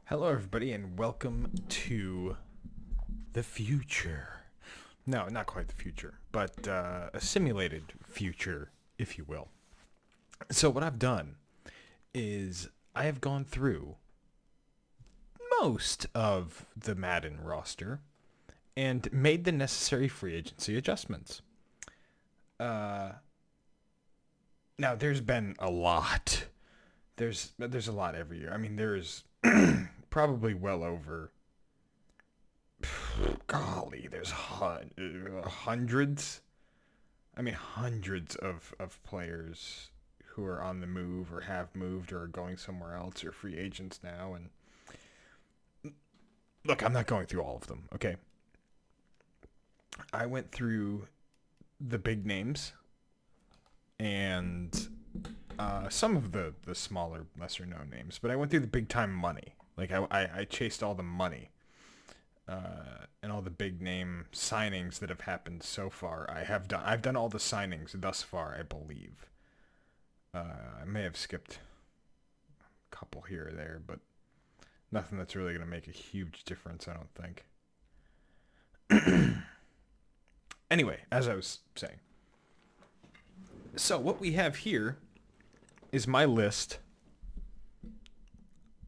Hello, everybody, and welcome to the future. No, not quite the future, but a simulated future, if you will. So, what I've done is I have gone through most of the Madden roster and made the necessary free agency adjustments. Uh, Now, there's been a lot. There's a lot every year. I mean, there's probably well over golly, there's hundreds. I mean, hundreds of players who are on the move or have moved or are going somewhere else or free agents now. And look, I'm not going through all of them, okay? I went through the big names and some of the smaller, lesser known names, but I went through the big time money. Like, I chased all the money. And all the big name signings that have happened so far. I've done all the signings thus far, I believe. I may have skipped a couple here or there, but nothing that's really going to make a huge difference, I don't think. Anyway, as I was saying. So what we have here is my list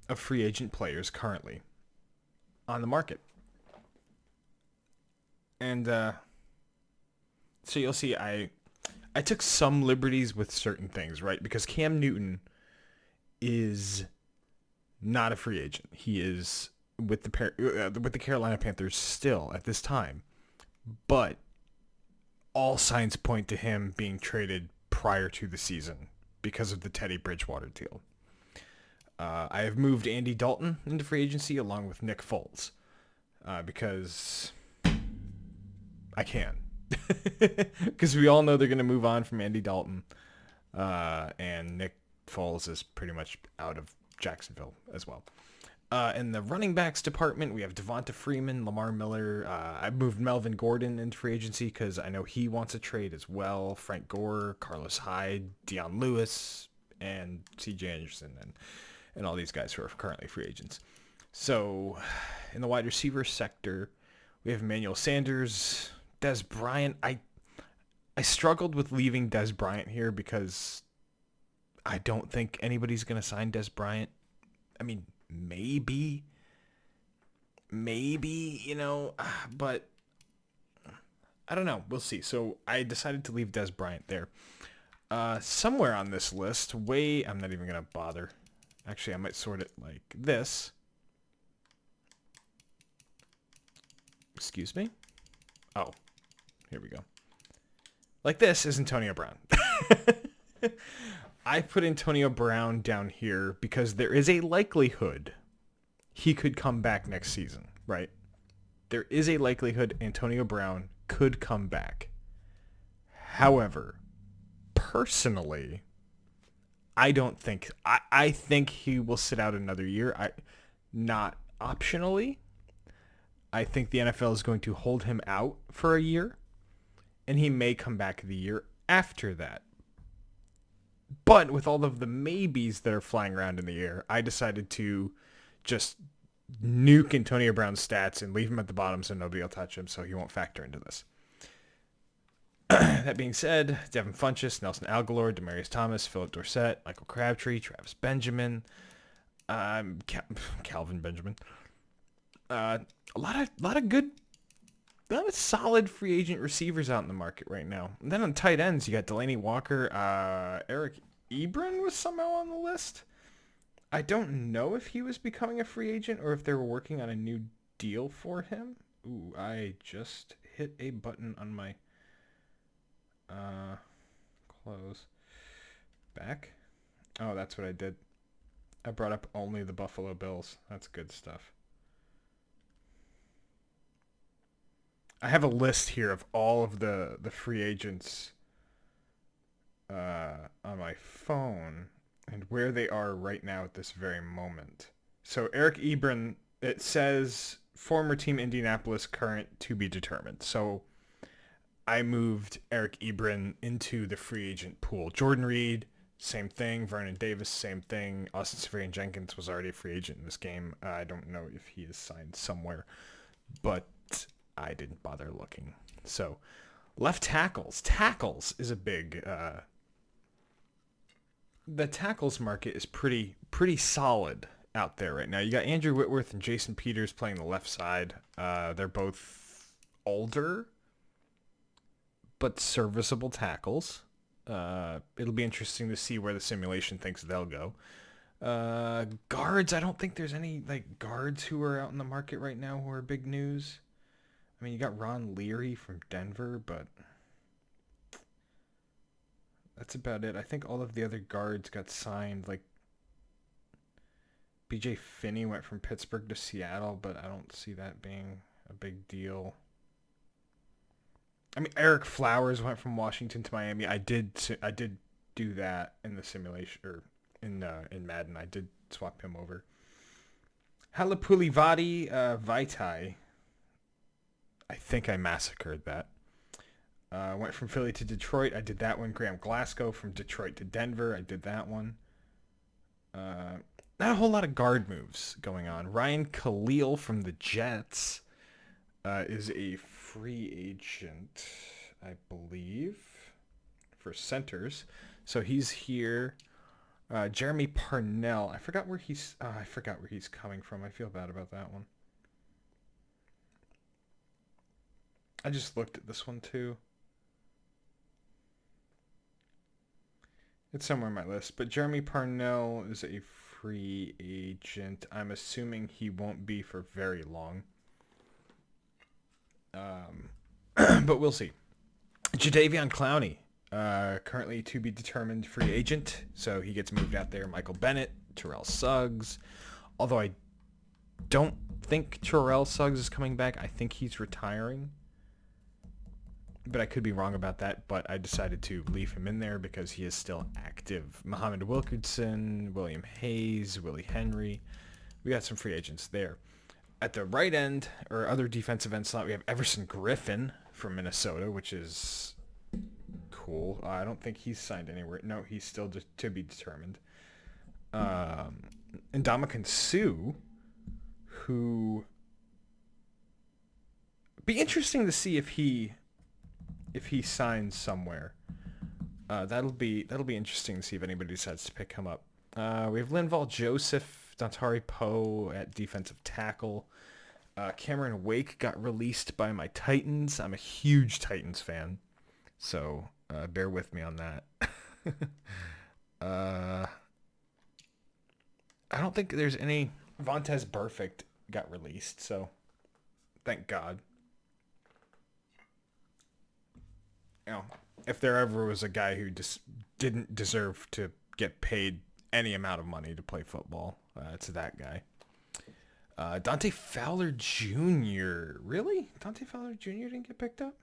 of free agent players currently on the market. And so you'll see I took some liberties with certain things, right? Because Cam Newton is not a free agent. He is with the Carolina Panthers still at this time. But all signs point to him being traded prior to the season because of the Teddy Bridgewater deal. I have moved Andy Dalton into free agency along with Nick Foles because I can. Because we all know they're going to move on from Andy Dalton. And Nick Foles is pretty much out of Jacksonville as well. In the running backs department, we have Devonta Freeman, Lamar Miller. I moved Melvin Gordon into free agency because I know he wants a trade as well. Frank Gore, Carlos Hyde, Deion Lewis, and C.J. Anderson, and all these guys who are currently free agents. So, in the wide receiver sector, we have Emmanuel Sanders, Des Bryant. I struggled with leaving Des Bryant here because I don't think anybody's going to sign Des Bryant. I mean, maybe, but I don't know. We'll see. So I decided to leave Des Bryant there. Somewhere on this list, I'm not even going to bother. Actually, I might sort it like this. Excuse me. Oh, here we go. Like this is Antonio Brown. I put Antonio Brown down here because there is a likelihood he could come back next season, right? There is a likelihood Antonio Brown could come back. However, personally, I don't think... I think he will sit out another year. Not optionally. I think the NFL is going to hold him out for a year, and he may come back the year after that. But with all of the maybes that are flying around in the air, I decided to just nuke Antonio Brown's stats and leave him at the bottom so nobody will touch him, so he won't factor into this. That being said, Devin Funchess, Nelson Aguilar, Demaryius Thomas, Philip Dorsett, Michael Crabtree, Travis Benjamin, Calvin Benjamin. A lot of solid free agent receivers out in the market right now. And then on tight ends, you got Delaney Walker. Eric Ebron was somehow on the list. I don't know if he was becoming a free agent or if they were working on a new deal for him. Ooh, I just hit a button on my close back. Oh, that's what I did. I brought up only the Buffalo Bills. That's good stuff. I have a list here of all of the free agents on my phone and where they are right now at this very moment. So Eric Ebron, it says former team Indianapolis, current to be determined. So I moved Eric Ebron into the free agent pool. Jordan Reed, same thing. Vernon Davis, same thing. Austin Seferian-Jenkins was already a free agent in this game. I don't know if he is signed somewhere, but I didn't bother looking. So, left tackles. Tackles is a big... the tackles market is pretty solid out there right now. You got Andrew Whitworth and Jason Peters playing the left side. They're both older, but serviceable tackles. It'll be interesting to see where the simulation thinks they'll go. Guards, I don't think there's any like guards who are out in the market right now who are big news. I mean, you got Ron Leary from Denver, but that's about it. I think all of the other guards got signed. Like BJ Finney went from Pittsburgh to Seattle, but I don't see that being a big deal. I mean, Eric Flowers went from Washington to Miami. I did do that in the simulation or in Madden. I did swap him over. Halapulivati Vaitai. I think I massacred that. Went from Philly to Detroit. I did that one. Graham Glasgow from Detroit to Denver. I did that one. Not a whole lot of guard moves going on. Ryan Khalil from the Jets is a free agent, I believe, for centers. So he's here. Jeremy Parnell. I forgot where he's coming from. I feel bad about that one. I just looked at this one too. It's somewhere on my list, but Jeremy Parnell is a free agent. I'm assuming he won't be for very long. But we'll see. Jadeveon Clowney, currently to be determined free agent, so he gets moved out there. Michael Bennett, Terrell Suggs, although I don't think Terrell Suggs is coming back. I think he's retiring, but I could be wrong about that. But I decided to leave him in there because he is still active. Muhammad Wilkerson, William Hayes, Willie Henry. We got some free agents there. At the right end, or other defensive end slot, we have Everson Griffin from Minnesota, which is cool. I don't think he's signed anywhere. No, he's still just to be determined. And Ndamukong Suh, who... be interesting to see if he signs somewhere. That'll be interesting to see if anybody decides to pick him up. We have Linval Joseph, Dontari Poe at defensive tackle. Cameron Wake got released by my Titans. I'm a huge Titans fan, so bear with me on that. I don't think there's any... Vontez Burfict got released, so thank God. You know, if there ever was a guy who just didn't deserve to get paid any amount of money to play football, it's that guy. Dante Fowler Jr. Really? Dante Fowler Jr. didn't get picked up?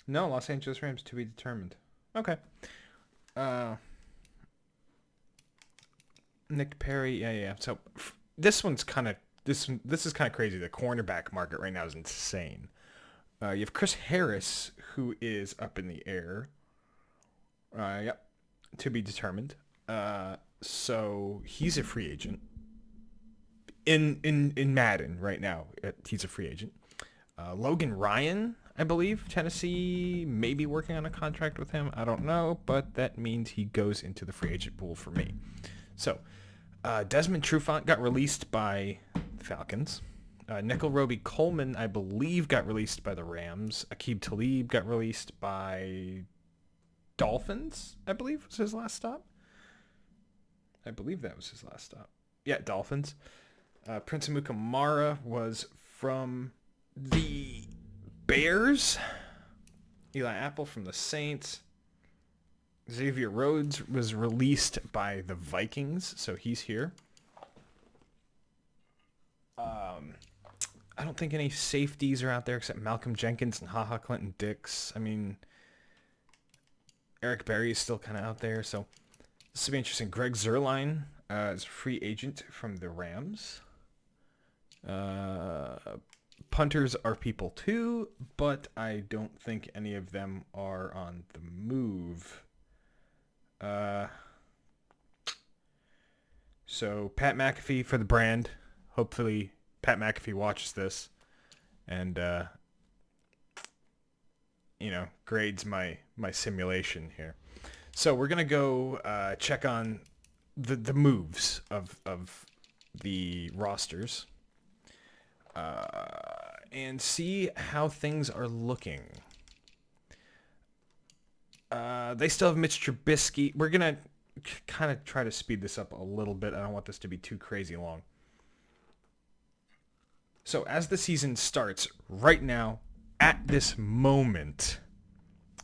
No, Los Angeles Rams to be determined. Okay. Nick Perry, yeah. So this one's kind of this is kind of crazy. The cornerback market right now is insane. You have Chris Harris, who is up in the air. Yep, to be determined. So he's a free agent. In Madden right now, he's a free agent. Logan Ryan, I believe, Tennessee may be working on a contract with him. I don't know, but that means he goes into the free agent pool for me. So Desmond Trufant got released by the Falcons. Nickel Roby Coleman, I believe, got released by the Rams. Aqib Talib got released by Dolphins, I believe was his last stop. I believe that was his last stop. Yeah, Dolphins. Prince Amukamara was from the Bears. Eli Apple from the Saints. Xavier Rhodes was released by the Vikings, so he's here. I don't think any safeties are out there except Malcolm Jenkins and HaHa Clinton Dix. I mean, Eric Berry is still kind of out there, so this will be interesting. Greg Zuerlein is a free agent from the Rams. Punters are people too, but I don't think any of them are on the move. Uh, so Pat McAfee for the brand. Hopefully Pat McAfee watches this and grades my simulation here. So we're gonna go check on the moves of the rosters and see how things are looking. They still have Mitch Trubisky. We're gonna kind of try to speed this up a little bit. I don't want this to be too crazy long. So as the season starts right now, at this moment,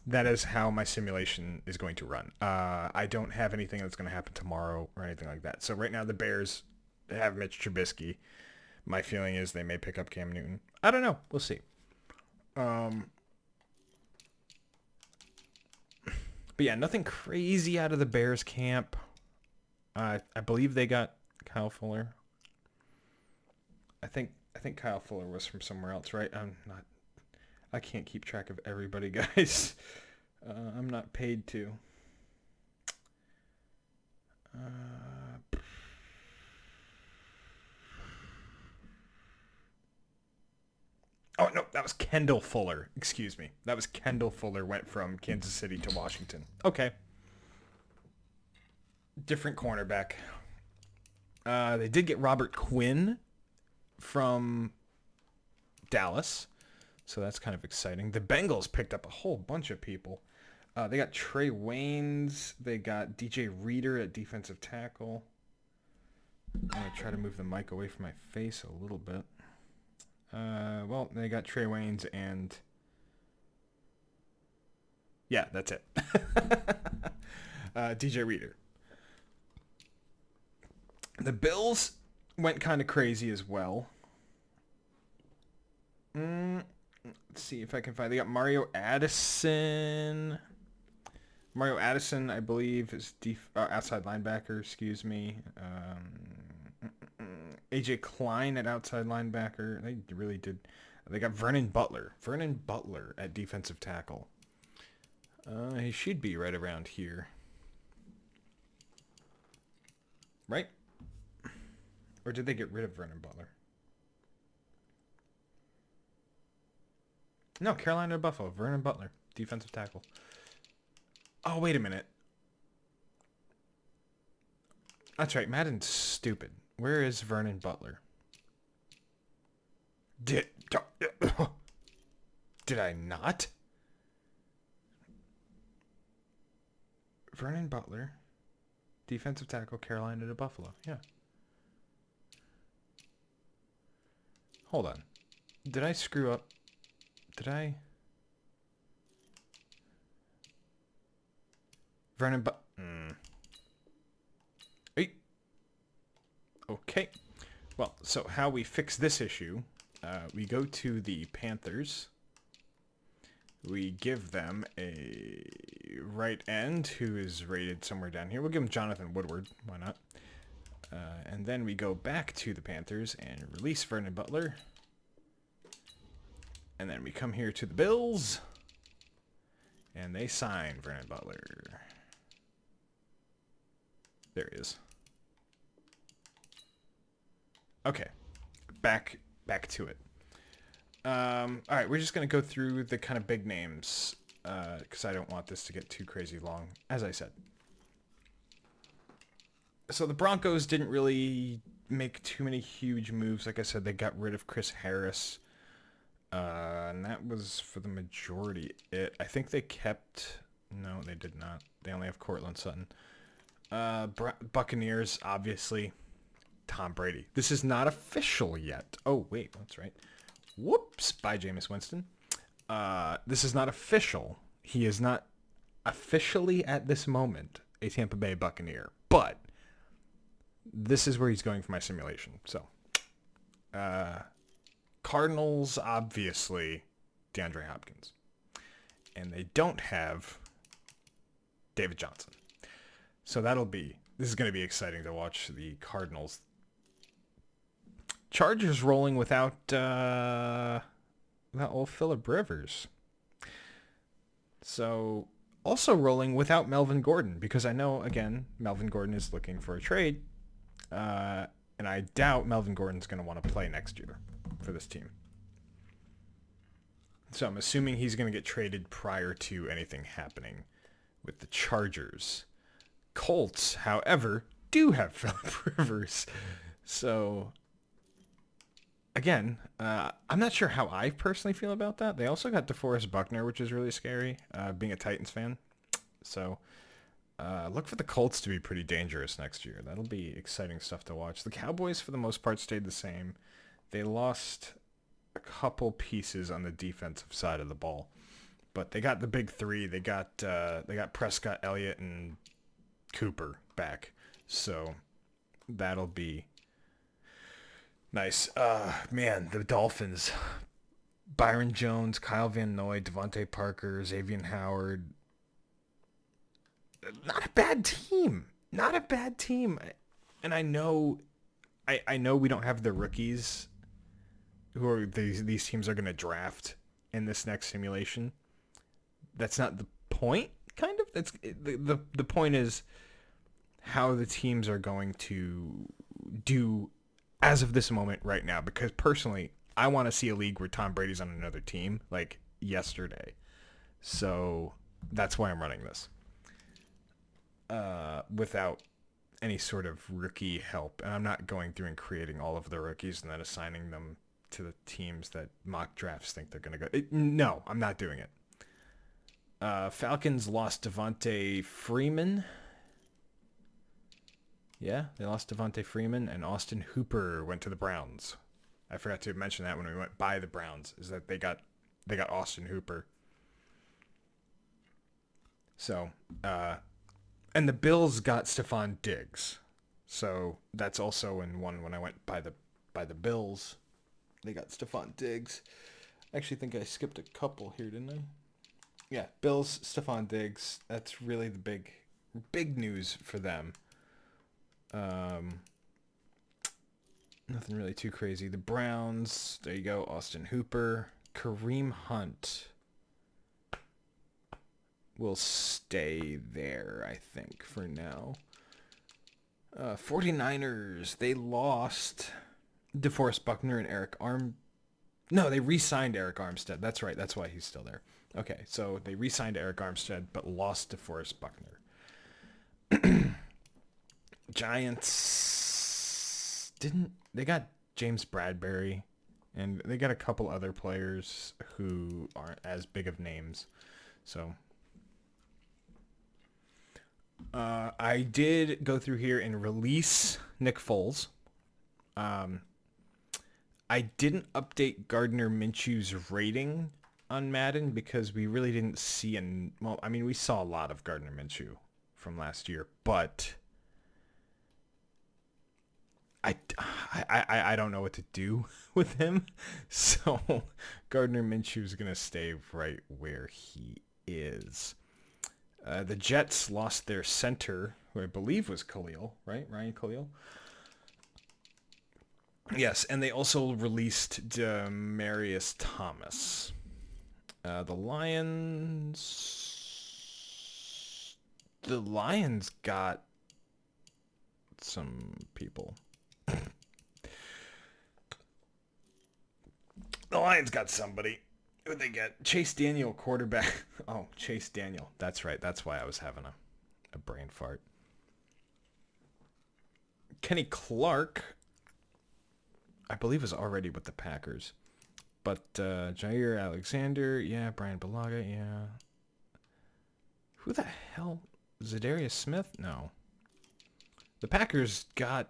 that is how my simulation is going to run. I don't have anything that's going to happen tomorrow or anything like that. So right now the Bears have Mitch Trubisky. My feeling is they may pick up Cam Newton. I don't know. We'll see. But yeah, nothing crazy out of the Bears camp. I believe they got Kyle Fuller. I think Kyle Fuller was from somewhere else, right? I can't keep track of everybody, guys. I'm not paid to. Oh, no, that was Kendall Fuller. Excuse me. That was Kendall Fuller went from Kansas City to Washington. Okay. Different cornerback. They did get Robert Quinn from Dallas. So that's kind of exciting. The Bengals picked up a whole bunch of people. They got Trey Waynes. They got DJ Reader at defensive tackle. I'm going to try to move the mic away from my face a little bit. Well, they got Trey Waynes and... yeah, that's it. DJ Reader. The Bills went kind of crazy as well. Let's see if I can find... they got Mario Addison. Mario Addison, I believe, is outside linebacker, excuse me. AJ Klein at outside linebacker. They really did. They got Vernon Butler. Vernon Butler at defensive tackle. He should be right around here. Right? Or did they get rid of Vernon Butler? No, Carolina to Buffalo. Vernon Butler, defensive tackle. Oh, wait a minute. That's right. Madden's stupid. Where is Vernon Butler? Did I not? Vernon Butler, defensive tackle, Carolina to Buffalo. Yeah. Hold on. Did I screw up? Did I? Vernon Hey. Okay. Well, so how we fix this issue, we go to the Panthers. We give them a right end who is rated somewhere down here. We'll give him Jonathan Woodward. Why not? And then we go back to the Panthers and release Vernon Butler. And then we come here to the Bills. And they sign Vernon Butler. There he is. Okay. Back to it. All right, we're just going to go through the kind of big names because I don't want this to get too crazy long, as I said. So the Broncos didn't really make too many huge moves. Like I said, they got rid of Chris Harris. And that was for the majority it. I think they kept... no, they did not. They only have Cortland Sutton. Buccaneers, obviously. Tom Brady. This is not official yet. Oh, wait, that's right. Whoops. Bye, Jameis Winston. This is not official. He is not officially at this moment a Tampa Bay Buccaneer. But this is where he's going for my simulation. So, Cardinals, obviously, DeAndre Hopkins. And they don't have David Johnson. So this is going to be exciting to watch the Cardinals. Chargers rolling without old Phillip Rivers. So also rolling without Melvin Gordon because I know, again, Melvin Gordon is looking for a trade. And I doubt Melvin Gordon's going to want to play next year for this team. So I'm assuming he's going to get traded prior to anything happening with the Chargers. Colts, however, do have Phillip Rivers. So, again, I'm not sure how I personally feel about that. They also got DeForest Buckner, which is really scary, being a Titans fan. So, look for the Colts to be pretty dangerous next year. That'll be exciting stuff to watch. The Cowboys, for the most part, stayed the same. They lost a couple pieces on the defensive side of the ball, but they got the big three. They got Prescott, Elliott, and Cooper back, so that'll be nice. Man, the Dolphins: Byron Jones, Kyle Van Noy, Devontae Parker, Xavier Howard. Not a bad team. Not a bad team. And I know we don't have the rookies who are these teams are going to draft in this next simulation. That's not the point, kind of. That's the point is how the teams are going to do as of this moment right now. Because personally, I want to see a league where Tom Brady's on another team like yesterday. So that's why I'm running this. Without any sort of rookie help. And I'm not going through and creating all of the rookies and then assigning them to the teams that mock drafts think they're going to go. No, I'm not doing it. Falcons lost Devontae Freeman. Yeah, they lost Devontae Freeman, and Austin Hooper went to the Browns. I forgot to mention that when we went by the Browns, is that they got Austin Hooper. So, and the Bills got Stephon Diggs. So that's also in one when I went by the Bills. They got Stephon Diggs. I actually think I skipped a couple here, didn't I? Yeah, Bills, Stephon Diggs. That's really the big news for them. Nothing really too crazy. The Browns, there you go, Austin Hooper. Kareem Hunt will stay there, I think, for now. 49ers, they lost DeForest Buckner and Eric Arm. No, they re-signed Eric Armstead. That's right. That's why he's still there. Okay, so they re-signed Eric Armstead, but lost DeForest Buckner. Giants they got James Bradbury, and they got a couple other players who aren't as big of names. So I did go through here and release Nick Foles. I didn't update Gardner Minshew's rating on Madden because we really didn't see we saw a lot of Gardner Minshew from last year, but I don't know what to do with him. So Gardner Minshew is going to stay right where he is. The Jets lost their center, who I believe was Khalil, right? Ryan Khalil. Yes, and they also released Demaryius Thomas. The Lions got some people. The Lions got somebody. Who'd they get? Chase Daniel, quarterback. Oh, Chase Daniel. That's right. That's why I was having a brain fart. Kenny Clark, I believe, is already with the Packers. But Jair Alexander, yeah. Brian Bulaga, yeah. Who the hell? Zadarius Smith? No. The Packers got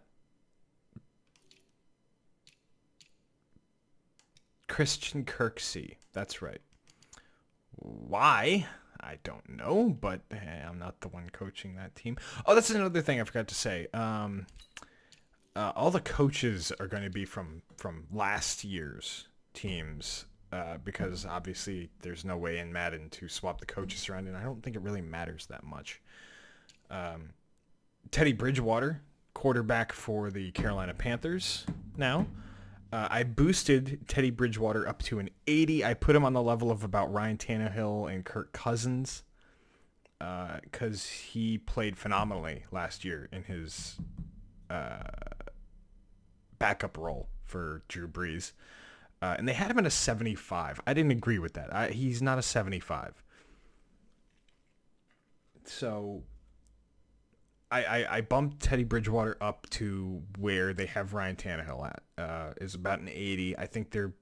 Christian Kirksey. That's right. Why? I don't know, but I'm not the one coaching that team. Oh, that's another thing I forgot to say. All the coaches are going to be from last year's teams because obviously there's no way in Madden to swap the coaches around, and I don't think it really matters that much. Teddy Bridgewater, quarterback for the Carolina Panthers now. I boosted Teddy Bridgewater up to an 80. I put him on the level of about Ryan Tannehill and Kirk Cousins. because he played phenomenally last year in his backup role for Drew Brees. And they had him at a 75. I didn't agree with that. He's not a 75. So I bumped Teddy Bridgewater up to where they have Ryan Tannehill at. Is about an 80. I think they're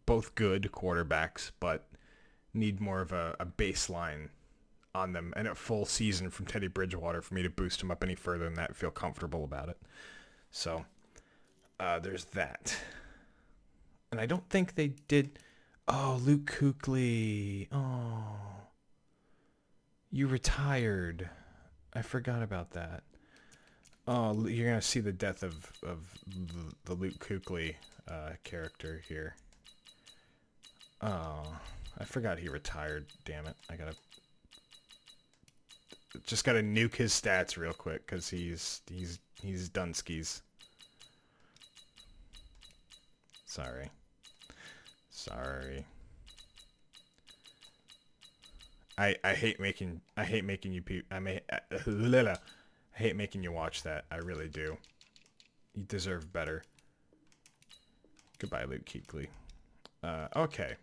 both good quarterbacks, but need more of a baseline on them and a full season from Teddy Bridgewater for me to boost him up any further than that and feel comfortable about it. So there's that. And I don't think they did... Oh, Luke Kuechly. Oh. You retired. I forgot about that. Oh, you're going to see the death of the Luke Kuechly character here. Oh, I forgot he retired. Damn it. Just gotta nuke his stats real quick because he's done skis. Sorry. I hate making you I hate making you watch that. I really do. You deserve better. Goodbye, Luke Kuechly. Okay.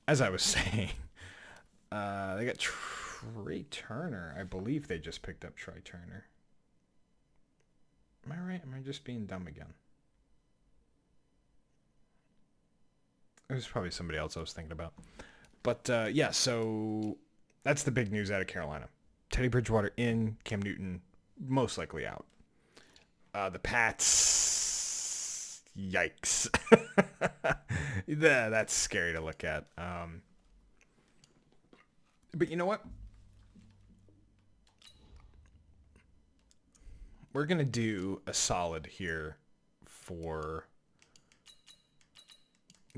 As I was saying, they got Trey Turner. I believe they just picked up Trey Turner. Am I right? Am I just being dumb again? It was probably somebody else I was thinking about. But, yeah, so that's the big news out of Carolina. Teddy Bridgewater in, Cam Newton most likely out. The Pats, yikes. That's scary to look at. But you know what? We're going to do a solid here for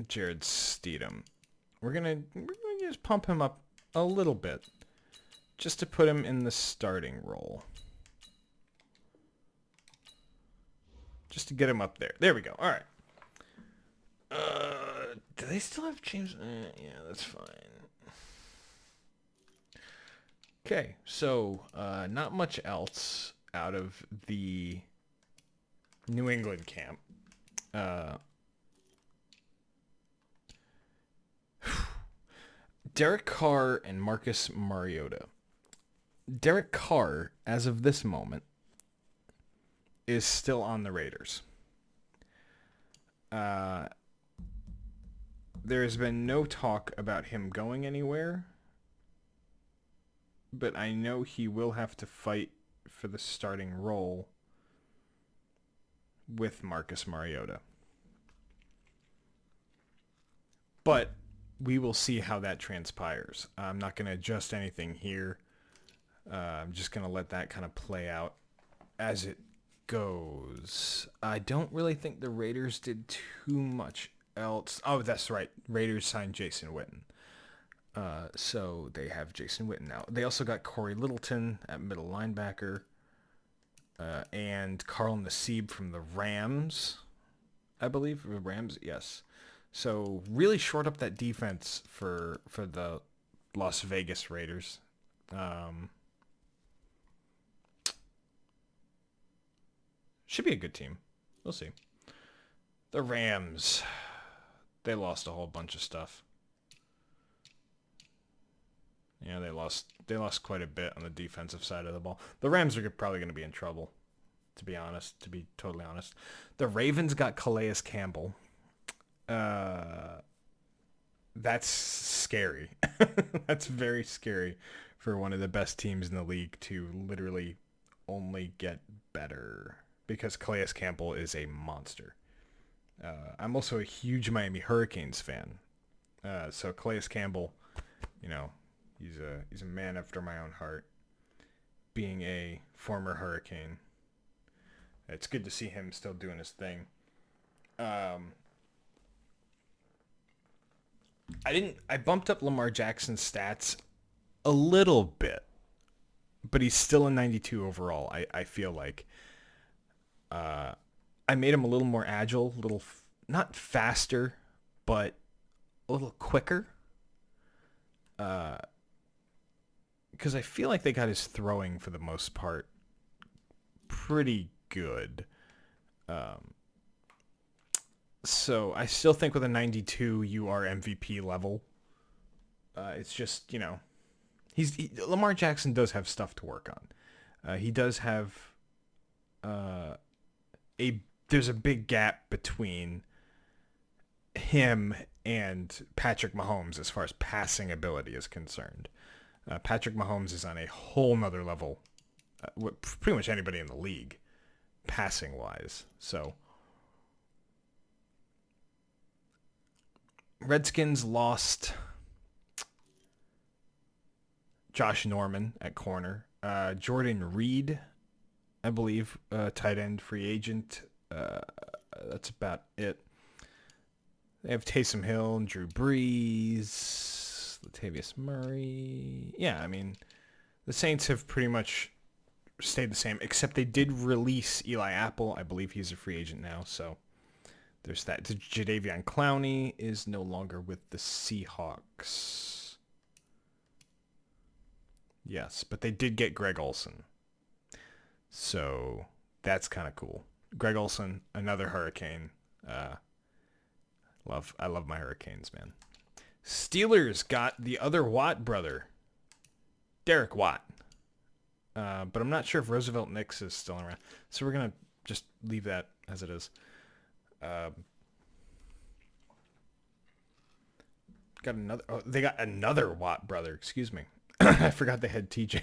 Jared Stidham. We're gonna just pump him up a little bit just to put him in the starting role. Just to get him up there. There we go. All right. Do they still have James? Yeah, that's fine. Okay, so not much else out of the New England camp. Derek Carr and Marcus Mariota. Derek Carr, as of this moment, is still on the Raiders. There has been no talk about him going anywhere, but I know he will have to fight for the starting role with Marcus Mariota. But we will see how that transpires. I'm not going to adjust anything here. I'm just going to let that kind of play out as it goes. I don't really think the Raiders did too much else. Oh, that's right. Raiders signed Jason Witten. So they have Jason Witten now. They also got Corey Littleton at middle linebacker. And Carl Nassib from the Rams. I believe. The Rams, yes. So really short up that defense for the Las Vegas Raiders. Should be a good team. We'll see. The Rams, they lost a whole bunch of stuff. Yeah, they lost quite a bit on the defensive side of the ball. The Rams are probably going to be in trouble, to be honest, to be totally honest. The Ravens got Calais Campbell. That's scary. That's very scary for one of the best teams in the league to literally only get better because Calais Campbell is a monster. I'm also a huge Miami Hurricanes fan. So Calais Campbell, you know, he's a man after my own heart. Being a former Hurricane, it's good to see him still doing his thing. I bumped up Lamar Jackson's stats a little bit, but he's still a 92 overall. I feel like I made him a little more agile, not faster, but a little quicker. because I feel like they got his throwing for the most part pretty good. So I still think with a 92, you are MVP level. It's just, Lamar Jackson does have stuff to work on. He does have there's a big gap between him and Patrick Mahomes as far as passing ability is concerned. Patrick Mahomes is on a whole nother level, with pretty much anybody in the league, passing wise. So Redskins lost Josh Norman at corner. Jordan Reed, I believe, tight end free agent. That's about it. They have Taysom Hill and Drew Brees, Latavius Murray. Yeah, I mean, the Saints have pretty much stayed the same, except they did release Eli Apple. I believe he's a free agent now, so there's that. Jadeveon Clowney is no longer with the Seahawks. Yes, but they did get Greg Olsen. So that's kind of cool. Greg Olsen, another Hurricane. I love my Hurricanes, man. Steelers got the other Watt brother, Derek Watt. But I'm not sure if Roosevelt Nix is still around. So we're going to just leave that as it is. They got another Watt brother. Excuse me. I forgot they had TJ.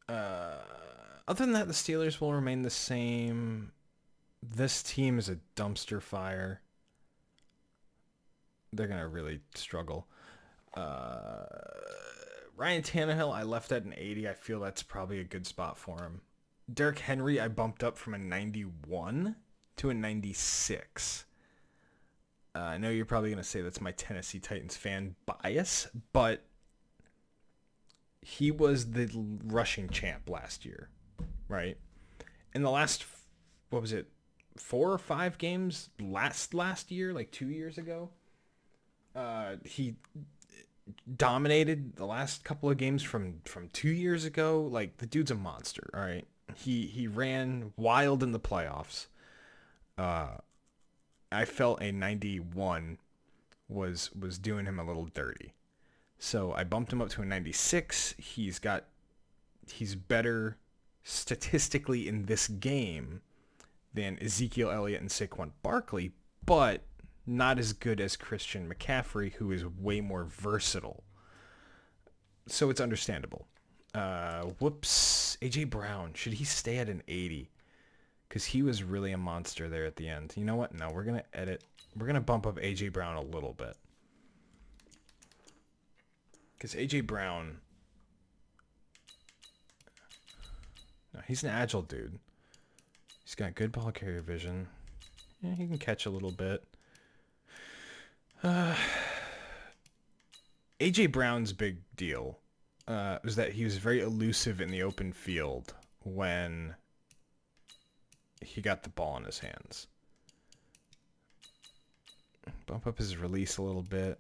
Other than that, the Steelers will remain the same. This team is a dumpster fire. They're going to really struggle. Ryan Tannehill, I left at an 80. I feel that's probably a good spot for him. Derrick Henry, I bumped up from a 91 to a 96. I know you're probably going to say that's my Tennessee Titans fan bias, but he was the rushing champ last year, right? In the last, 4 or 5 games last year, like 2 years ago, he dominated the last couple of games from 2 years ago. Like, the dude's a monster, all right? He ran wild in the playoffs. I felt a 91 was doing him a little dirty. So I bumped him up to a 96. He's better statistically in this game than Ezekiel Elliott and Saquon Barkley, but not as good as Christian McCaffrey, who is way more versatile. So it's understandable. AJ Brown, should he stay at an 80? Because he was really a monster there at the end. You know what? No, we're going to edit. We're going to bump up AJ Brown a little bit. Because AJ Brown, no, he's an agile dude. He's got good ball carrier vision. Yeah, he can catch a little bit. AJ Brown's big deal was that he was very elusive in the open field when he got the ball in his hands. Bump up his release a little bit.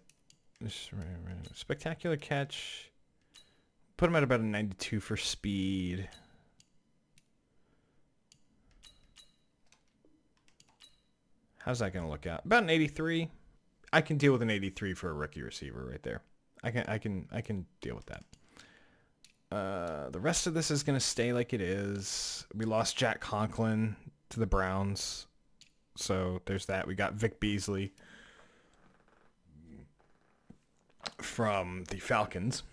Spectacular catch. Put him at about a 92 for speed. How's that going to look out? About an 83. I can deal with an 83 for a rookie receiver right there. I can deal with that. The rest of this is going to stay like it is. We lost Jack Conklin to the Browns. So there's that. We got Vic Beasley from the Falcons.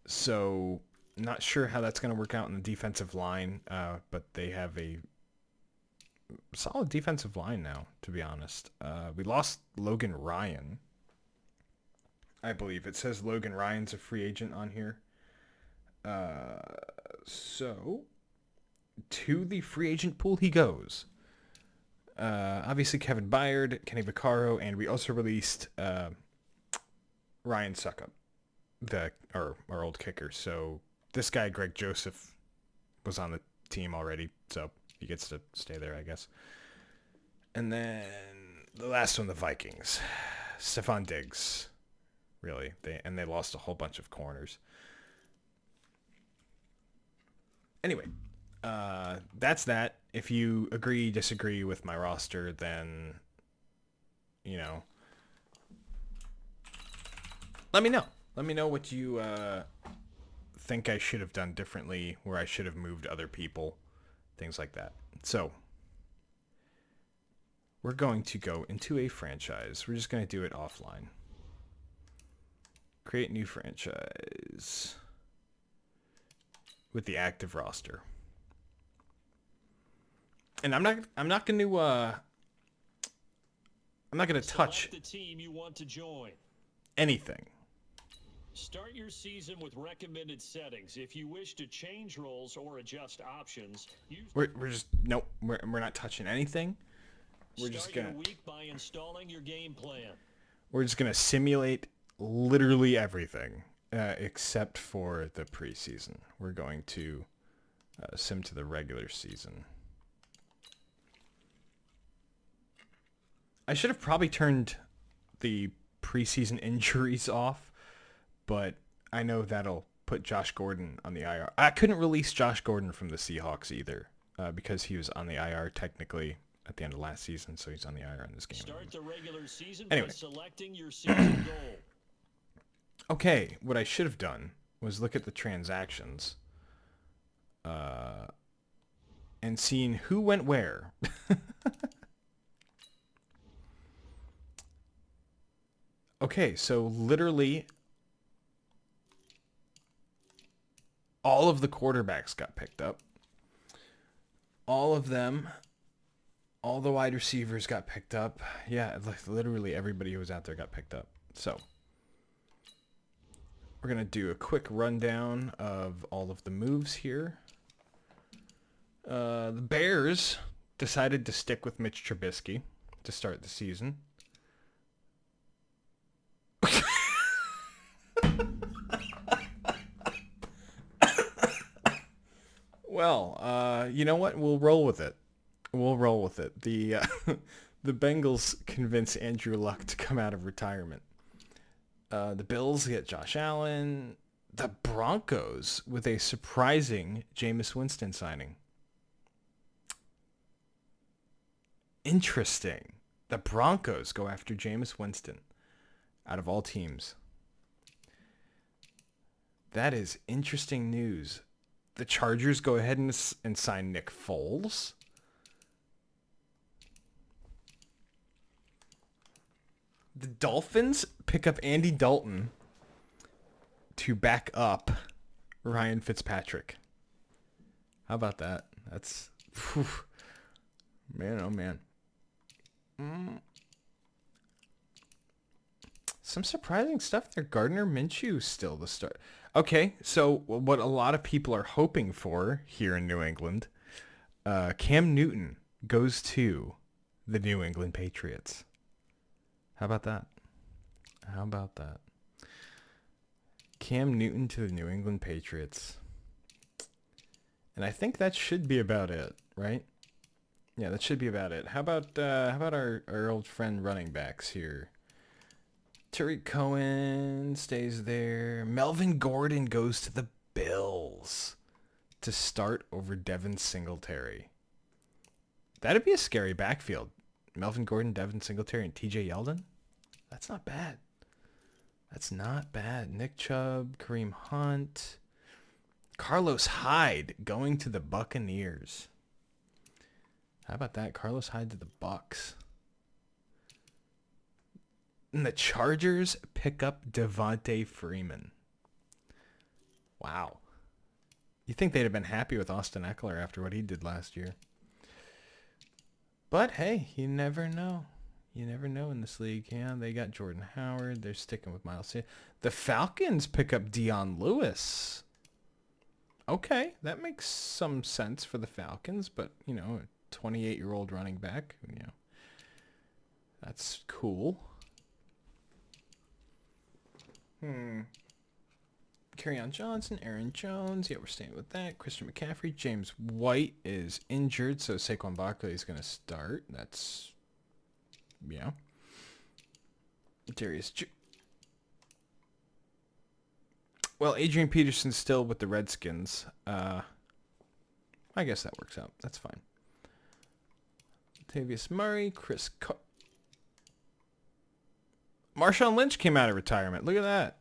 So not sure how that's going to work out in the defensive line, but they have a solid defensive line now, to be honest. We lost Logan Ryan. I believe it says Logan Ryan's a free agent on here. So to the free agent pool he goes. Obviously Kevin Byard, Kenny Vaccaro, and we also released Ryan Suckup, our old kicker. So this guy, Greg Joseph, was on the team already, so he gets to stay there, I guess. And then the last one, the Vikings. Stephon Diggs. really. They lost a whole bunch of corners. Anyway, that's that. If you agree, disagree with my roster, then, you know, let me know. Let me know what you think I should have done differently, where I should have moved other people, things like that. So, we're going to go into a franchise. We're just going to do it offline. Create new franchise with the active roster. And I'm not going to touch the team you want to join. Anything. Start your season with recommended settings. If you wish to change roles or adjust options, we're not touching anything. We're just gonna start your week by installing your game plan. We're just gonna simulate literally everything except for the preseason. We're going to sim to the regular season. I should have probably turned the preseason injuries off, but I know that'll put Josh Gordon on the IR. I couldn't release Josh Gordon from the Seahawks either because he was on the IR technically at the end of last season, so he's on the IR in this game. Start the regular season anyway. by selecting your season goal. Okay, what I should have done was look at the transactions and seen who went where. Okay, so literally all of the quarterbacks got picked up. All of them. All the wide receivers got picked up. Yeah, like literally everybody who was out there got picked up. So we're going to do a quick rundown of all of the moves here. The Bears decided to stick with Mitch Trubisky to start the season. Well, you know what? We'll roll with it. We'll roll with it. The Bengals convince Andrew Luck to come out of retirement. The Bills get Josh Allen. The Broncos with a surprising Jameis Winston signing. Interesting. The Broncos go after Jameis Winston out of all teams. That is interesting news. The Chargers go ahead and sign Nick Foles. The Dolphins pick up Andy Dalton to back up Ryan Fitzpatrick. How about that? That's... Whew, man, oh man. Some surprising stuff there. Gardner Minshew still the start. Okay, so what a lot of people are hoping for here in New England, Cam Newton goes to the New England Patriots. How about that? How about that? Cam Newton to the New England Patriots. And I think that should be about it, right? Yeah, that should be about it. How about our old friend running backs here? Tariq Cohen stays there. Melvin Gordon goes to the Bills to start over Devin Singletary. That'd be a scary backfield. Melvin Gordon, Devin Singletary, and TJ Yeldon? That's not bad. That's not bad. Nick Chubb, Kareem Hunt. Carlos Hyde going to the Buccaneers. How about that? Carlos Hyde to the Bucs. And the Chargers pick up Devontae Freeman. Wow. You think they'd have been happy with Austin Eckler after what he did last year. But hey, you never know. You never know in this league. Yeah, they got Jordan Howard. They're sticking with Miles Sanders. The Falcons pick up Dion Lewis. Okay, that makes some sense for the Falcons, but, you know, a 28-year-old running back, you know, that's cool. Kerryon Johnson, Aaron Jones. Yeah, we're staying with that. Christian McCaffrey. James White is injured, so Saquon Barkley is going to start. That's, yeah. Well, Adrian Peterson's still with the Redskins. I guess that works out. That's fine. Latavius Murray, Marshawn Lynch came out of retirement. Look at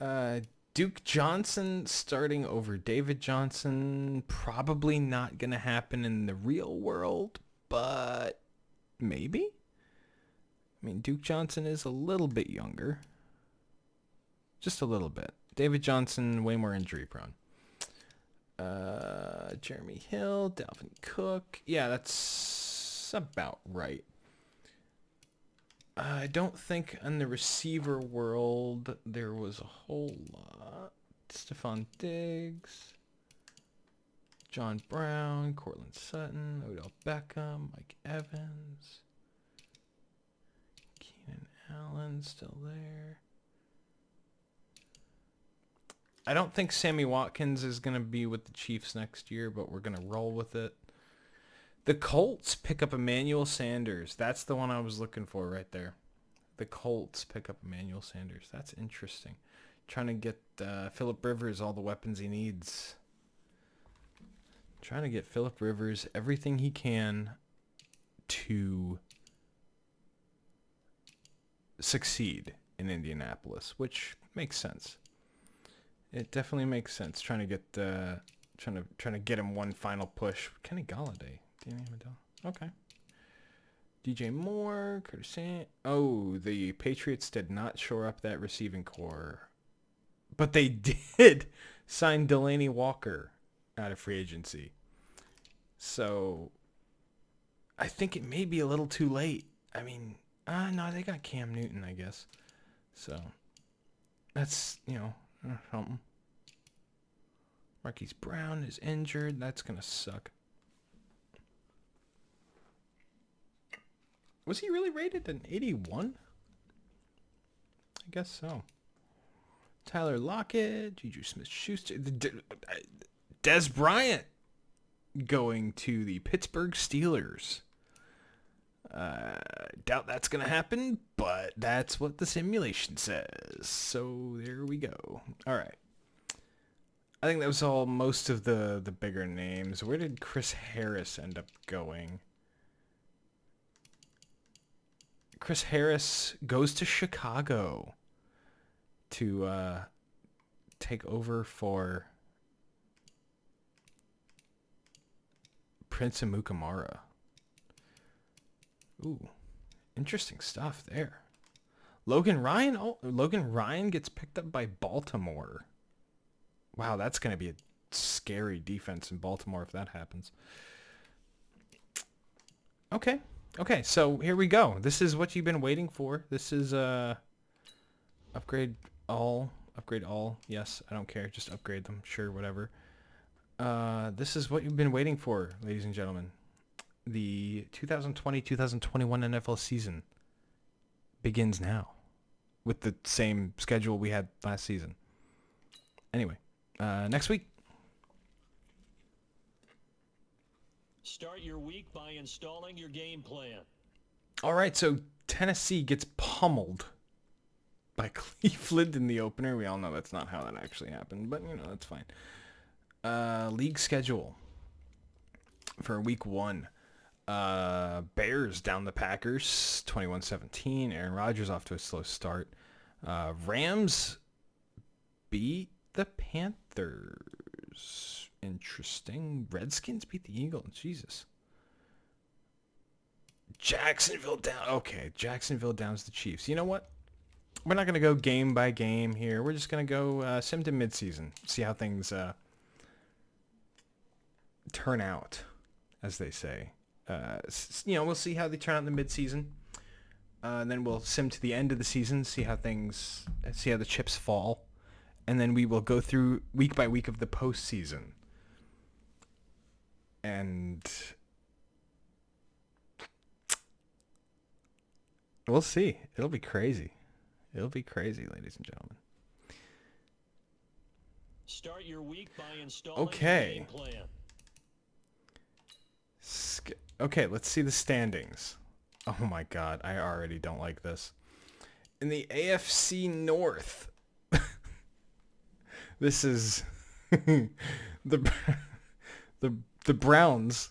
that. Duke Johnson starting over David Johnson. Probably not going to happen in the real world, but maybe. I mean, Duke Johnson is a little bit younger. Just a little bit. David Johnson, way more injury prone. Jeremy Hill, Dalvin Cook. Yeah, that's about right. I don't think in the receiver world there was a whole lot. Stephon Diggs, John Brown, Cortland Sutton, Odell Beckham, Mike Evans, Keenan Allen still there. I don't think Sammy Watkins is going to be with the Chiefs next year, but we're going to roll with it. The Colts pick up Emmanuel Sanders. That's the one I was looking for right there. The Colts pick up Emmanuel Sanders. That's interesting. Trying to get Phillip Rivers all the weapons he needs. Trying to get Phillip Rivers everything he can to succeed in Indianapolis, which makes sense. It definitely makes sense. Trying to get trying to get him one final push. Kenny Galladay. Okay. DJ Moore, Curtis Saint. Oh, the Patriots did not shore up that receiving core. But they did sign Delaney Walker out of free agency. So I think it may be a little too late. I mean, no, they got Cam Newton, I guess. So that's, something. Marquise Brown is injured. That's going to suck. Was he really rated an 81? I guess so. Tyler Lockett, Juju Smith-Schuster, Dez Bryant going to the Pittsburgh Steelers. Doubt that's going to happen, but that's what the simulation says. So there we go. All right. I think that was all most of the bigger names. Where did Chris Harris end up going? Chris Harris goes to Chicago to take over for Prince Amukamara. Ooh, interesting stuff there. Logan Ryan gets picked up by Baltimore. Wow, that's going to be a scary defense in Baltimore if that happens. Okay, so here we go. This is what you've been waiting for. This is upgrade all. Yes, I don't care. Just upgrade them. Sure, whatever. This is what you've been waiting for, ladies and gentlemen. The 2020-2021 NFL season begins now with the same schedule we had last season. Anyway, next week. Start your week by installing your game plan. All right, so Tennessee gets pummeled by Cleveland in the opener. We all know that's not how that actually happened, but, that's fine. League schedule for week 1. Bears down the Packers, 21-17. Aaron Rodgers off to a slow start. Rams beat the Panthers. Interesting. Redskins beat the Eagles. Jesus. Jacksonville down. Okay, Jacksonville downs the Chiefs. You know what? We're not going to go game by game here. We're just going to go sim to midseason. See how things turn out, as they say. We'll see how they turn out in the midseason. And then we'll sim to the end of the season, see how the chips fall. And then we will go through week by week of the postseason. And we'll see. It'll be crazy. It'll be crazy, ladies and gentlemen. Start your week by installing your game plan. Okay, let's see the standings. Oh my god, I already don't like this. In the AFC North, this is the the Browns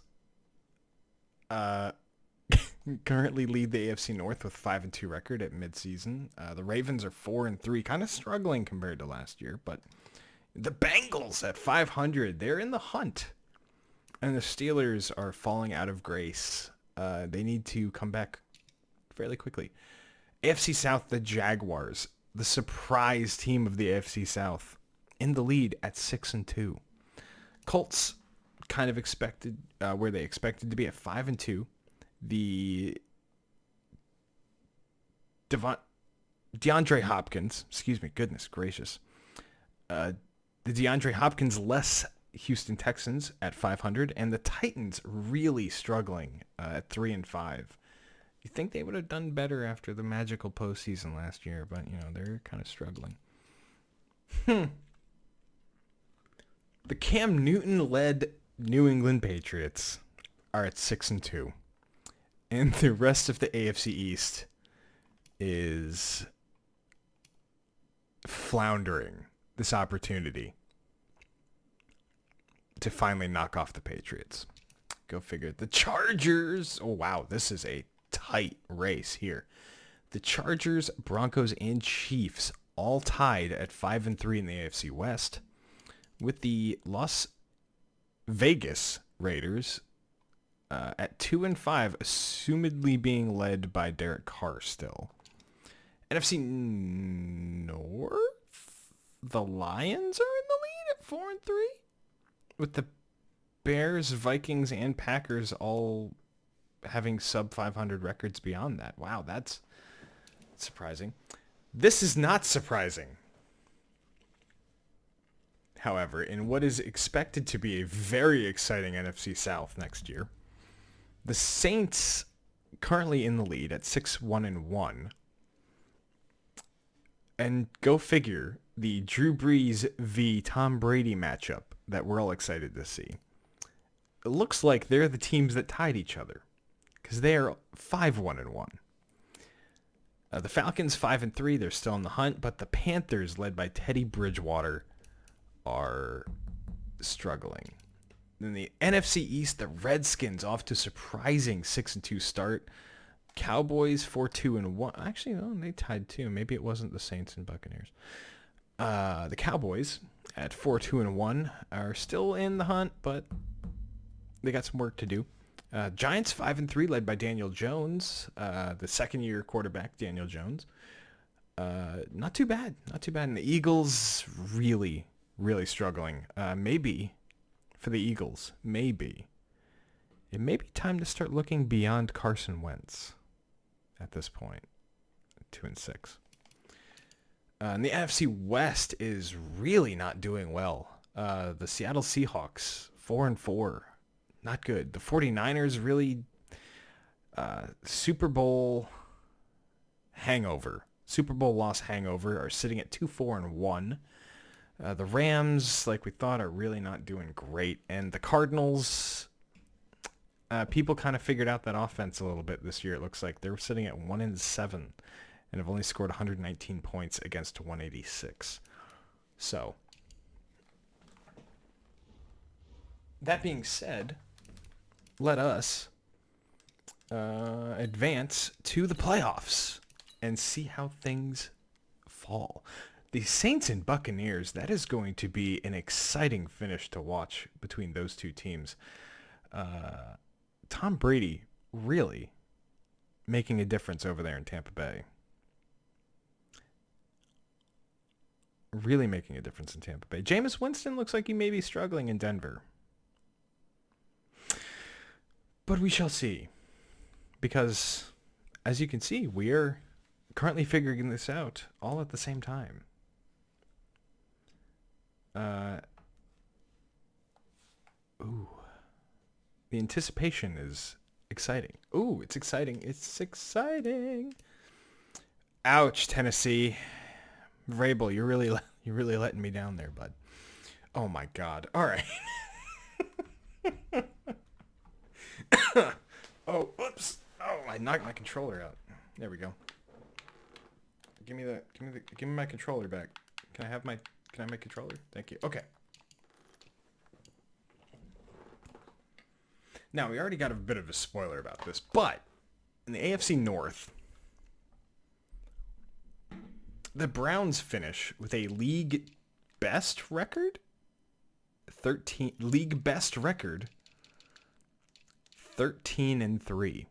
currently lead the AFC North with 5-2 record at midseason. The Ravens are 4-3, kind of struggling compared to last year, but the Bengals at 500, they're in the hunt. And the Steelers are falling out of grace. They need to come back fairly quickly. AFC South, the Jaguars, the surprise team of the AFC South, in the lead at 6-2. Colts kind of expected where they expected to be at 5-2. The DeAndre Hopkins, excuse me, goodness gracious. The DeAndre Hopkins less Houston Texans at 500, and the Titans really struggling at 3-5. You think they would have done better after the magical postseason last year, but they're kind of struggling. The Cam Newton-led New England Patriots are at 6-2, and the rest of the AFC East is floundering this opportunity to finally knock off the Patriots. Go figure. The Chargers. Oh, wow. This is a tight race here. The Chargers, Broncos, and Chiefs all tied at 5-3 in the AFC West, with the Las Vegas Raiders at 2-5, assumedly being led by Derek Carr still. NFC North, the Lions are in the lead at 4-3, with the Bears, Vikings, and Packers all having sub 500 records beyond that. Wow, that's surprising. This is not surprising. However, in what is expected to be a very exciting NFC South next year, the Saints currently in the lead at 6-1-1. And go figure, the Drew Brees v. Tom Brady matchup that we're all excited to see. It looks like they're the teams that tied each other, because they are 5-1-1. The Falcons 5-3, they're still in the hunt, but the Panthers, led by Teddy Bridgewater, are struggling. Then the NFC East, the Redskins off to surprising 6-2 start. Cowboys 4-2-1. Actually, no, they tied too. Maybe it wasn't the Saints and Buccaneers. The Cowboys at 4-2-1 are still in the hunt, but they got some work to do. Giants 5-3, led by Daniel Jones, the second-year quarterback Daniel Jones. Not too bad, not too bad. And the Eagles really struggling. Maybe for the Eagles, maybe it may be time to start looking beyond Carson Wentz at this point. 2-6. And the NFC West is really not doing well. The Seattle Seahawks 4-4. Not good. The 49ers really Super Bowl loss hangover are sitting at 2-4-1. The Rams, like we thought, are really not doing great. And the Cardinals, people kind of figured out that offense a little bit this year. It looks like they're sitting at 1-7 and have only scored 119 points against 186. So, that being said, let us advance to the playoffs and see how things fall. The Saints and Buccaneers, that is going to be an exciting finish to watch between those two teams. Tom Brady really making a difference over there in Tampa Bay. Really making a difference in Tampa Bay. Jameis Winston looks like he may be struggling in Denver. But we shall see. Because, as you can see, we are currently figuring this out all at the same time. The anticipation is exciting. Ooh, it's exciting. It's exciting. Ouch, Tennessee. Vrabel, you're really letting me down there, bud. Oh my God. All right. Oh, whoops. Oh, I knocked my controller out. There we go. Give me my controller back. Can I have my controller? Thank you. Okay. Now, we already got a bit of a spoiler about this, but in the AFC North, the Browns finish with a league best record. 13-3.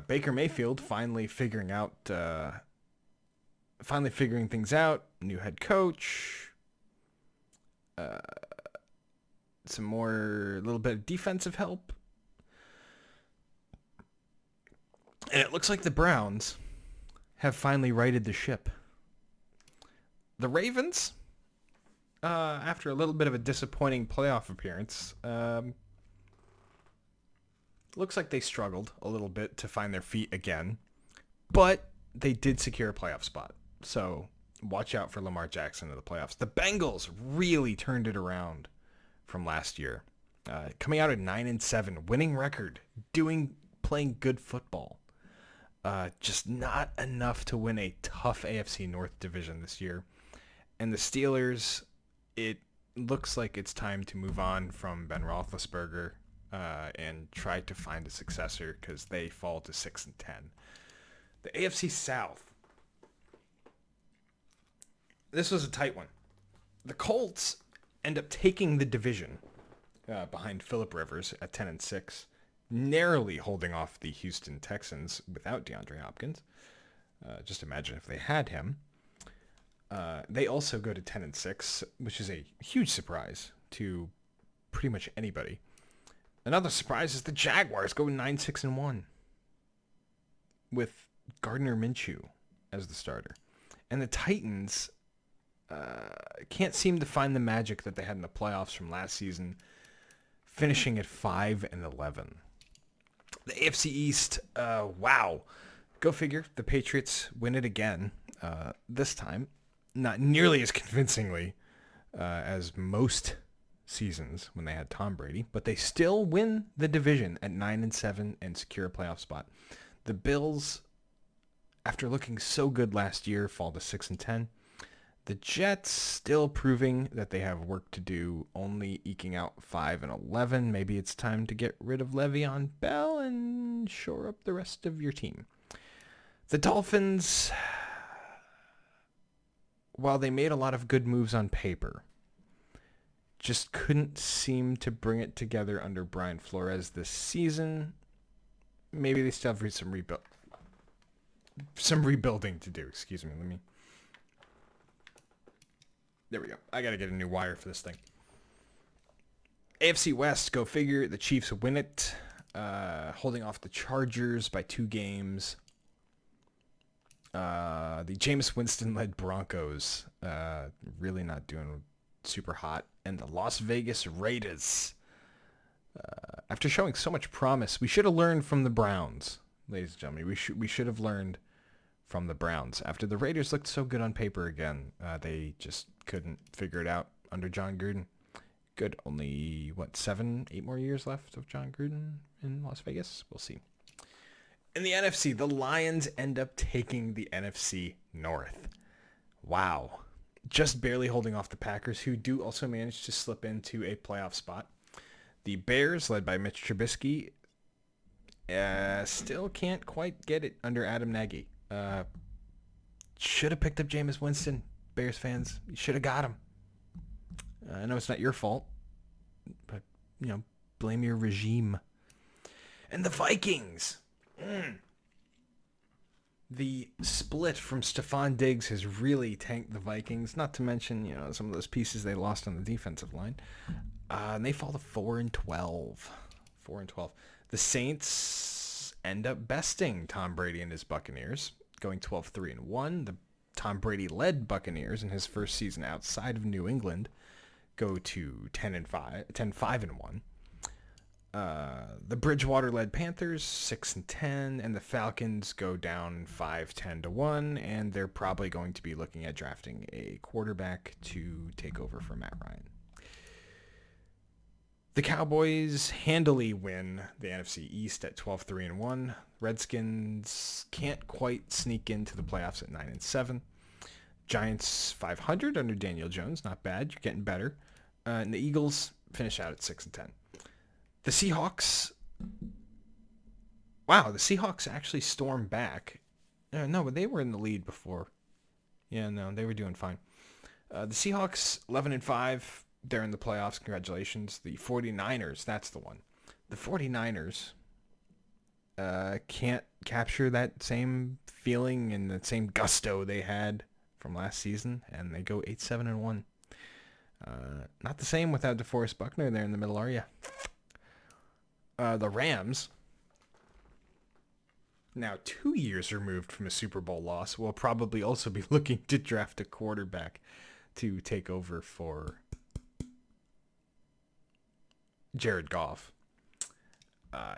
Baker Mayfield finally figuring things out. New head coach. A little bit of defensive help. And it looks like the Browns have finally righted the ship. The Ravens, after a little bit of a disappointing playoff appearance, looks like they struggled a little bit to find their feet again, but they did secure a playoff spot. So watch out for Lamar Jackson in the playoffs. The Bengals really turned it around from last year, coming out at 9-7, winning record, playing good football. Just not enough to win a tough AFC North division this year. And the Steelers, it looks like it's time to move on from Ben Roethlisberger and try to find a successor because they fall to 6-10. The AFC South. This was a tight one. The Colts end up taking the division behind Phillip Rivers at 10-6. Narrowly holding off the Houston Texans without DeAndre Hopkins. Just imagine if they had him. They also go to 10-6, which is a huge surprise to pretty much anybody. Another surprise is the Jaguars go 9-6-1 with Gardner Minshew as the starter. And the Titans can't seem to find the magic that they had in the playoffs from last season, finishing at 5-11. The AFC East, wow. Go figure. The Patriots win it again. This time, not nearly as convincingly as most seasons when they had Tom Brady, but they still win the division at 9-7 and secure a playoff spot. The Bills, after looking so good last year, fall to 6-10. The Jets still proving that they have work to do, only eking out 5-11. Maybe it's time to get rid of Le'Veon Bell and shore up the rest of your team. The Dolphins, while they made a lot of good moves on paper, just couldn't seem to bring it together under Brian Flores this season. Maybe they still have some rebuilding to do. Excuse me. There we go. I got to get a new wire for this thing. AFC West, go figure. The Chiefs win it, holding off the Chargers by 2 games. The Jameis Winston-led Broncos really not doing super hot. And the Las Vegas Raiders, after showing so much promise, we should have learned from the Browns, ladies and gentlemen. We should have learned from the Browns. After the Raiders looked so good on paper again, they just couldn't figure it out under John Gruden. Good. Only, 8 more years left of John Gruden in Las Vegas? We'll see. In the NFC, the Lions end up taking the NFC North. Wow. Just barely holding off the Packers, who do also manage to slip into a playoff spot. The Bears, led by Mitch Trubisky, still can't quite get it under Adam Nagy. Should have picked up Jameis Winston, Bears fans. You should have got him. I know it's not your fault, but, blame your regime. And the Vikings. The split from Stephon Diggs has really tanked the Vikings, not to mention, some of those pieces they lost on the defensive line. And they fall to 4-12. 4-12. The Saints end up besting Tom Brady and his Buccaneers, going 12-3-1. The Tom Brady-led Buccaneers in his first season outside of New England go to 10-5-1. The Bridgewater-led Panthers 6-10, and the Falcons go down 5-10-1, and they're probably going to be looking at drafting a quarterback to take over for Matt Ryan. The Cowboys handily win the NFC East at 12-3-1. Redskins can't quite sneak into the playoffs at 9-7. Giants 500 under Daniel Jones, not bad. You're getting better. And the Eagles finish out at 6-10. The Seahawks. Wow, the Seahawks actually stormed back. No, but they were in the lead before. Yeah, no, they were doing fine. The Seahawks 11-5. They're in the playoffs. Congratulations. The 49ers, that's the one. The 49ers can't capture that same feeling and that same gusto they had from last season, and they go 8-7-1. Not the same without DeForest Buckner there in the middle, are you? The Rams, now 2 years removed from a Super Bowl loss, will probably also be looking to draft a quarterback to take over for Jared Goff.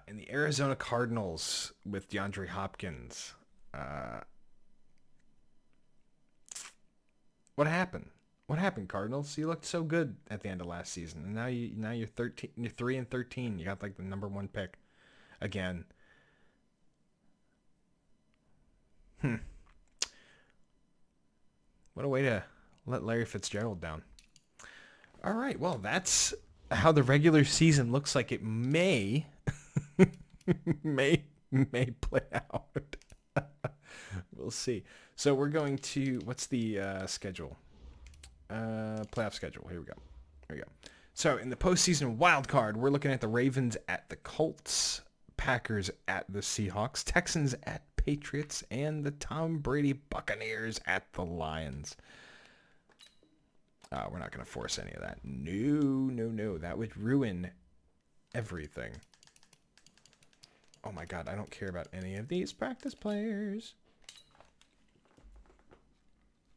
And the Arizona Cardinals with DeAndre Hopkins. What happened? What happened, Cardinals? You looked so good at the end of last season, and now you're 13. You're 3-13. You got like the number 1 pick again. What a way to let Larry Fitzgerald down. All right, well, that's how the regular season looks like it may play out. We'll see. So we're going to, what's the schedule? Playoff schedule. Here we go. So in the postseason wild card, we're looking at the Ravens at the Colts, Packers at the Seahawks, Texans at Patriots, and the Tom Brady Buccaneers at the Lions. We're not going to force any of that. No. That would ruin everything. Oh my God, I don't care about any of these practice players.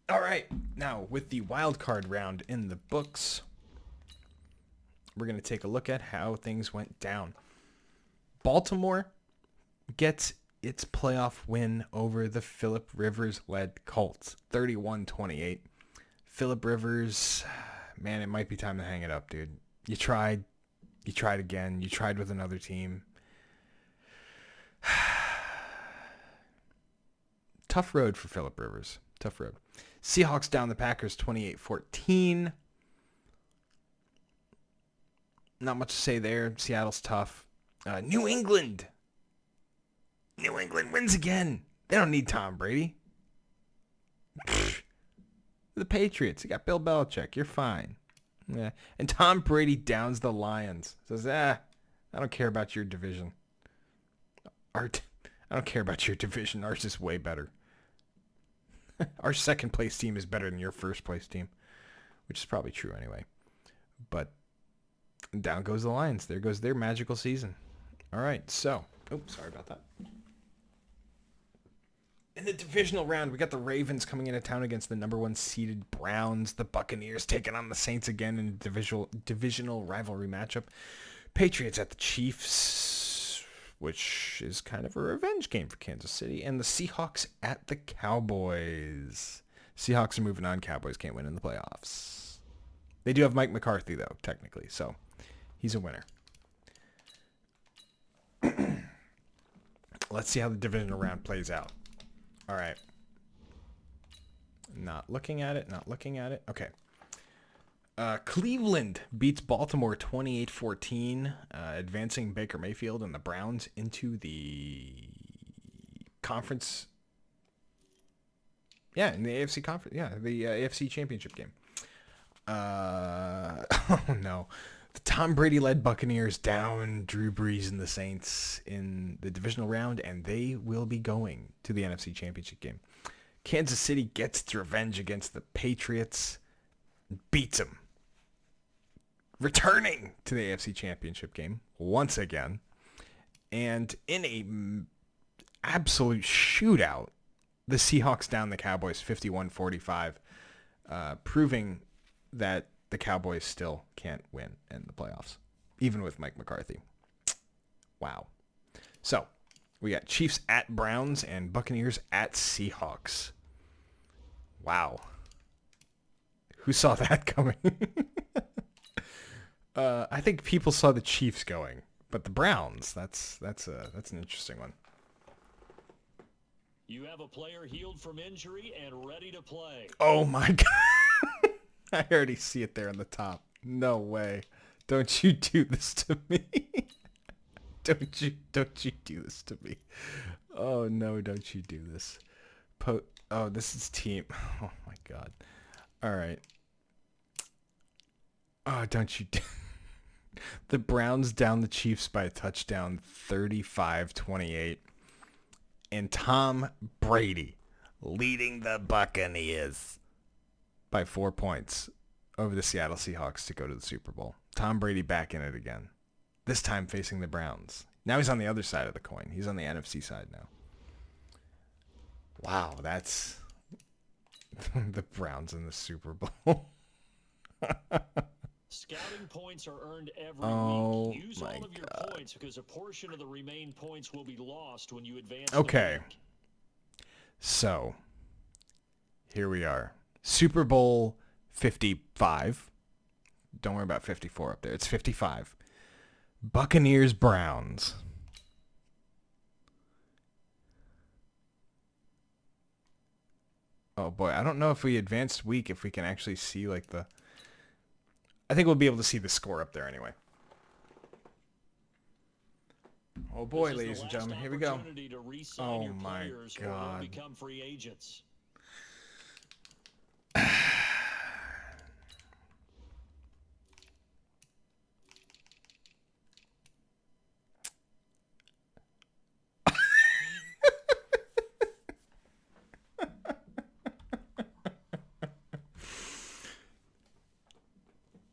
All right, now with the wild card round in the books, we're going to take a look at how things went down. Baltimore gets its playoff win over the Phillip Rivers-led Colts, 31-28. Phillip Rivers, man, it might be time to hang it up, dude. You tried again. You tried with another team. Tough road for Phillip Rivers. Tough road. Seahawks down the Packers 28-14. Not much to say there. Seattle's tough. New England wins again. They don't need Tom Brady. The Patriots. You got Bill Belichick. You're fine. Yeah. And Tom Brady downs the Lions. Says, I don't care about your division. I don't care about your division. Ours is way better. Our second place team is better than your first place team, which is probably true anyway. But down goes the Lions. There goes their magical season. All right, so, sorry about that. In the divisional round, we got the Ravens coming into town against the number 1 seeded Browns. The Buccaneers taking on the Saints again in a divisional rivalry matchup. Patriots at the Chiefs, which is kind of a revenge game for Kansas City. And the Seahawks at the Cowboys. Seahawks are moving on. Cowboys can't win in the playoffs. They do have Mike McCarthy, though, technically. So he's a winner. Let's see how the divisional round plays out. All right. Not looking at it. Okay. Cleveland beats Baltimore 28-14, advancing Baker Mayfield and the Browns into the conference. Yeah, in the AFC conference. Yeah, the AFC championship game. Oh no. The Tom Brady-led Buccaneers down Drew Brees and the Saints in the divisional round, and they will be going to the NFC Championship game. Kansas City gets its revenge against the Patriots, beats them, returning to the AFC Championship game once again, and in a absolute shootout, the Seahawks down the Cowboys 51-45, proving that the Cowboys still can't win in the playoffs, even with Mike McCarthy. Wow. So, we got Chiefs at Browns and Buccaneers at Seahawks. Wow. Who saw that coming? I think people saw the Chiefs going, but the Browns, that's an interesting one. You have a player healed from injury and ready to play. Oh my god. I already see it there on the top. No way. Don't you do this to me. Don't you do this to me. Oh no, don't you do this. Oh, this is team. Oh my god. All right. Oh, don't you do The Browns down the Chiefs by a touchdown, 35-28. And Tom Brady leading the Buccaneers by 4 points over the Seattle Seahawks to go to the Super Bowl. Tom Brady back in it again. This time facing the Browns. Now he's on the other side of the coin. He's on the NFC side now. Wow, that's the Browns in the Super Bowl. Scouting points are earned every week. Use all of your points because a portion of the remaining points will be lost when you advance. Okay. So, here we are. Super Bowl 55. Don't worry about 54 up there. It's 55. Buccaneers Browns. Oh boy, I don't know if we advanced week if we can actually see like the I think we'll be able to see the score up there anyway. Oh boy, ladies and gentlemen, here we go. Oh my god. Become free agents.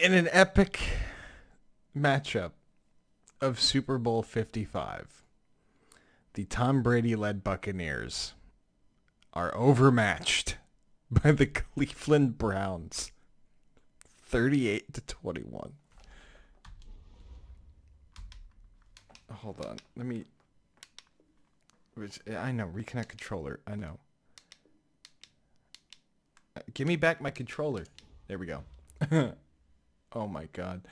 In an epic matchup of Super Bowl 55, the Tom Brady-led Buccaneers are overmatched by the Cleveland Browns, 38-21. Hold on, let me. I know, reconnect controller. I know. Give me back my controller. There we go. Oh my god.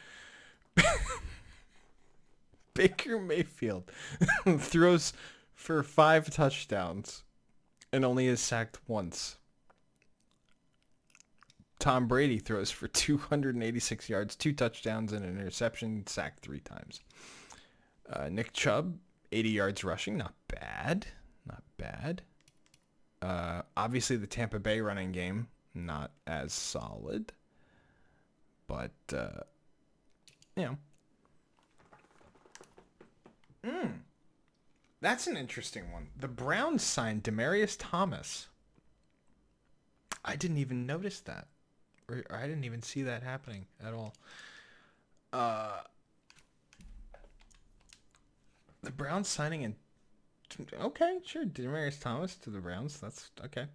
Baker Mayfield throws for 5 touchdowns and only is sacked once. Tom Brady throws for 286 yards, 2 touchdowns and an interception, sacked 3 times. Nick Chubb, 80 yards rushing, not bad. Not bad. Obviously the Tampa Bay running game, not as solid. But, you know. That's an interesting one. The Browns signed Demaryius Thomas. I didn't even notice that. Or I didn't even see that happening at all. The Browns signing in... Okay, sure. Demaryius Thomas to the Browns. That's okay.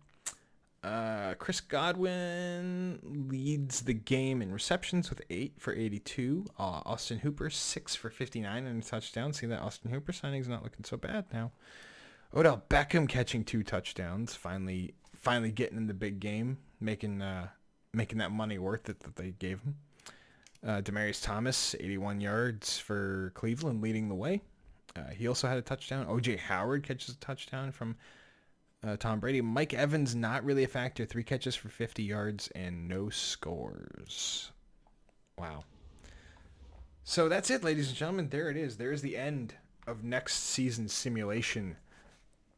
Chris Godwin leads the game in receptions with 8 for 82. Austin Hooper, 6 for 59 and a touchdown. See that Austin Hooper signing's not looking so bad now. Odell Beckham catching 2 touchdowns. Finally getting in the big game, making that money worth it that they gave him. Demaryius Thomas, 81 yards for Cleveland, leading the way. He also had a touchdown. O.J. Howard catches a touchdown from Tom Brady. Mike Evans, not really a factor. 3 catches for 50 yards and no scores. Wow. So that's it, ladies and gentlemen. There it is. There is the end of next season's simulation.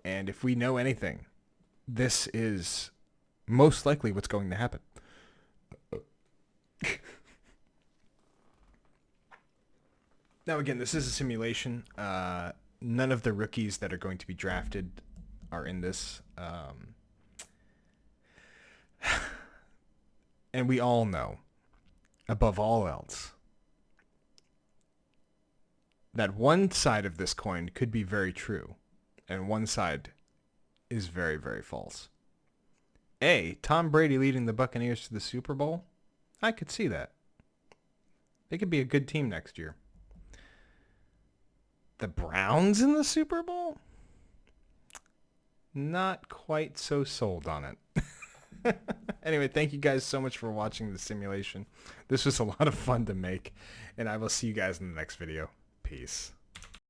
And if we know anything, this is most likely what's going to happen. Now, again, this is a simulation. None of the rookies that are going to be drafted are in this. And we all know, above all else, that one side of this coin could be very true, and one side is very, very false. Tom Brady leading the Buccaneers to the Super Bowl? I could see that. They could be a good team next year. The Browns in the Super Bowl? Not quite so sold on it. Anyway, thank you guys so much for watching the simulation. This was a lot of fun to make, and I will see you guys in the next video. Peace.